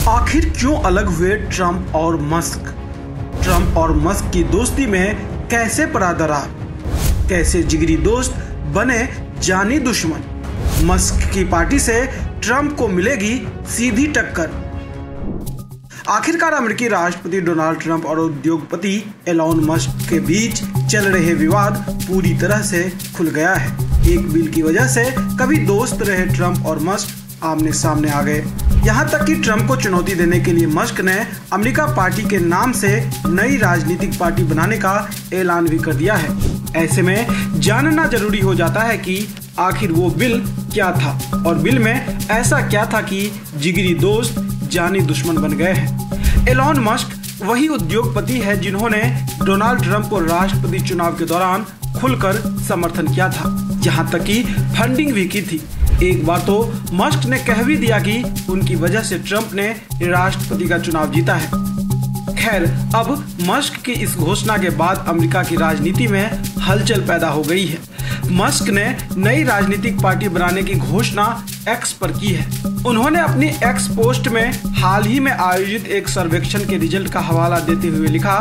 आखिर क्यों अलग हुए ट्रंप और मस्क? ट्रंप और मस्क की दोस्ती में कैसे पड़ा दरार? कैसे जिगरी दोस्त बने जानी दुश्मन? मस्क की पार्टी से ट्रंप को मिलेगी सीधी टक्कर। आखिरकार अमेरिकी राष्ट्रपति डोनाल्ड ट्रंप और उद्योगपति एलॉन मस्क के बीच चल रहे विवाद पूरी तरह से खुल गया है। एक बिल की वजह से कभी दोस्त रहे ट्रंप और मस्क आमने सामने आ गए। यहाँ तक कि ट्रंप को चुनौती देने के लिए मस्क ने अमेरिका पार्टी के नाम से नई राजनीतिक पार्टी बनाने का ऐलान भी कर दिया है। ऐसे में जानना जरूरी हो जाता है कि आखिर वो बिल क्या था और बिल में ऐसा क्या था कि जिगरी दोस्त जानी दुश्मन बन गए हैं। एलॉन मस्क वही उद्योगपति है जिन्होंने डोनाल्ड ट्रंप को राष्ट्रपति चुनाव के दौरान खुलकर समर्थन किया था, यहाँ तक कि फंडिंग भी की थी। एक बार तो मस्क ने कह भी दिया कि उनकी वजह से ट्रंप ने राष्ट्रपति का चुनाव जीता है। खैर, अब मस्क की इस घोषणा के बाद अमेरिका की राजनीति में हलचल पैदा हो गई है। मस्क ने नई राजनीतिक पार्टी बनाने की घोषणा एक्स पर की है। उन्होंने अपनी एक्स पोस्ट में हाल ही में आयोजित एक सर्वेक्षण के रिजल्ट का हवाला देते हुए लिखा,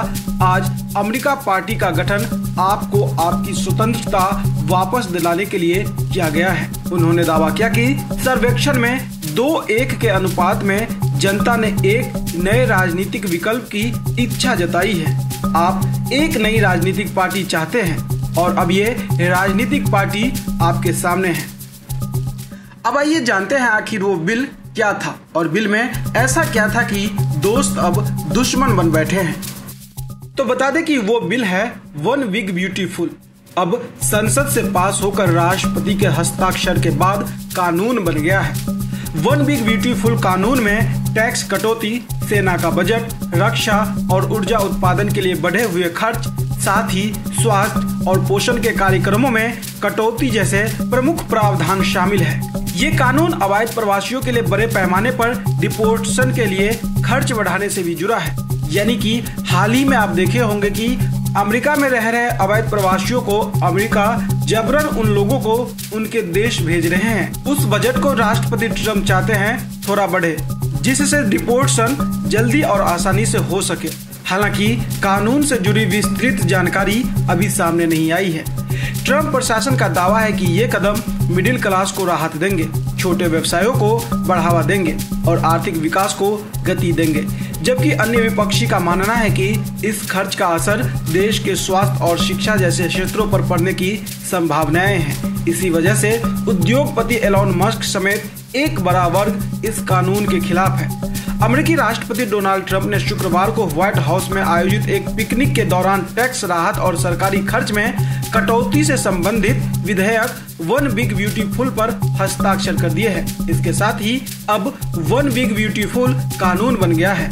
आज अमेरिका पार्टी का गठन आपको आपकी स्वतंत्रता वापस दिलाने के लिए किया गया है। उन्होंने दावा किया कि सर्वेक्षण में 2-1 के अनुपात में जनता ने एक नए राजनीतिक विकल्प की इच्छा जताई है। आप एक नई राजनीतिक पार्टी चाहते हैं और अब ये राजनीतिक पार्टी आपके सामने है। अब आइए जानते हैं आखिर वो बिल क्या था और बिल में ऐसा क्या था कि दोस्त अब दुश्मन बन बैठे हैं। तो बता दें कि वो बिल है वन बिग ब्यूटीफुल। अब संसद से पास होकर राष्ट्रपति के हस्ताक्षर के बाद कानून बन गया है। वन बिग ब्यूटीफुल कानून में टैक्स कटौती, सेना का बजट, रक्षा और ऊर्जा उत्पादन के लिए बढ़े हुए खर्च, साथ ही स्वास्थ्य और पोषण के कार्यक्रमों में कटौती जैसे प्रमुख प्रावधान शामिल है। ये कानून अवैध प्रवासियों के लिए बड़े पैमाने पर डिपोर्टेशन के लिए खर्च बढ़ाने से भी जुड़ा है। यानी कि हाल ही में आप देखे होंगे कि अमेरिका में रह रहे अवैध प्रवासियों को अमेरिका जबरन उन लोगों को उनके देश भेज रहे हैं। उस बजट को राष्ट्रपति ट्रंप चाहते हैं थोड़ा बढ़े, जिससे डिपोर्टेशन जल्दी और आसानी से हो सके। हालांकि कानून से जुड़ी विस्तृत जानकारी अभी सामने नहीं आई है। ट्रंप प्रशासन का दावा है कि ये कदम मिडिल क्लास को राहत देंगे, छोटे व्यवसायों को बढ़ावा देंगे और आर्थिक विकास को गति देंगे, जबकि अन्य विपक्षी का मानना है कि इस खर्च का असर देश के स्वास्थ्य और शिक्षा जैसे क्षेत्रों पर पड़ने की संभावनाएं हैं। इसी वजह से उद्योगपति एलॉन मस्क समेत एक बड़ा वर्ग इस कानून के खिलाफ है। अमेरिकी राष्ट्रपति डोनाल्ड ट्रंप ने शुक्रवार को व्हाइट हाउस में आयोजित एक पिकनिक के दौरान टैक्स राहत और सरकारी खर्च में कटौती से संबंधित विधेयक वन बिग ब्यूटीफुल पर हस्ताक्षर कर दिए हैं। इसके साथ ही अब वन बिग ब्यूटीफुल कानून बन गया है।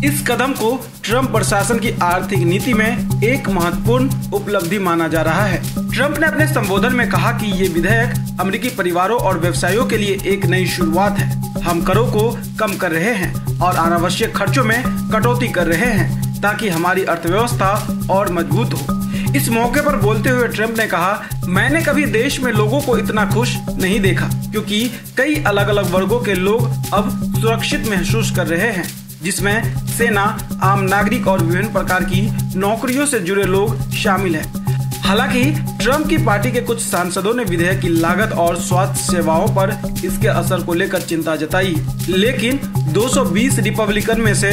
इस कदम को ट्रंप प्रशासन की आर्थिक नीति में एक महत्वपूर्ण उपलब्धि माना जा रहा है। ट्रंप ने अपने संबोधन में कहा कि ये विधेयक अमेरिकी परिवारों और व्यवसायों के लिए एक नई शुरुआत है। हम करों को कम कर रहे हैं और अनावश्यक खर्चों में कटौती कर रहे हैं ताकि हमारी अर्थव्यवस्था और मजबूत हो। इस मौके पर बोलते हुए ट्रंप ने कहा, मैंने कभी देश में लोगों को इतना खुश नहीं देखा, क्योंकि कई अलग अलग वर्गों के लोग अब सुरक्षित महसूस कर रहे हैं, जिसमें सेना, आम नागरिक और विभिन्न प्रकार की नौकरियों से जुड़े लोग शामिल हैं। हालांकि ट्रंप की पार्टी के कुछ सांसदों ने विधेयक की लागत और स्वास्थ्य सेवाओं पर इसके असर को लेकर चिंता जताई, लेकिन 220 रिपब्लिकन में से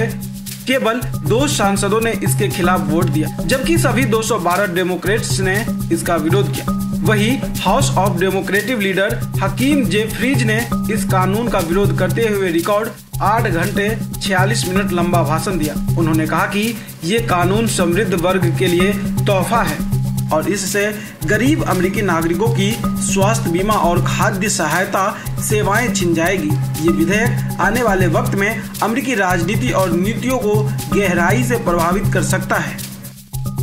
केवल 2 सांसदों ने इसके खिलाफ वोट दिया, जबकि सभी 212 डेमोक्रेट्स ने इसका विरोध किया। वही house of democratic leader Hakeem Jefferies ने इस कानून का विरोध करते हुए रिकॉर्ड 8 घंटे 46 मिनट लंबा भाषण दिया। उन्होंने कहा कि ये कानून समृद्ध वर्ग के लिए तोहफा है और इससे गरीब अमेरिकी नागरिकों की स्वास्थ्य बीमा और खाद्य सहायता सेवाएं छिन जाएगी। ये विधेयक आने वाले वक्त में अमेरिकी राजनीति और नीतियों को गहराई से प्रभावित कर सकता है।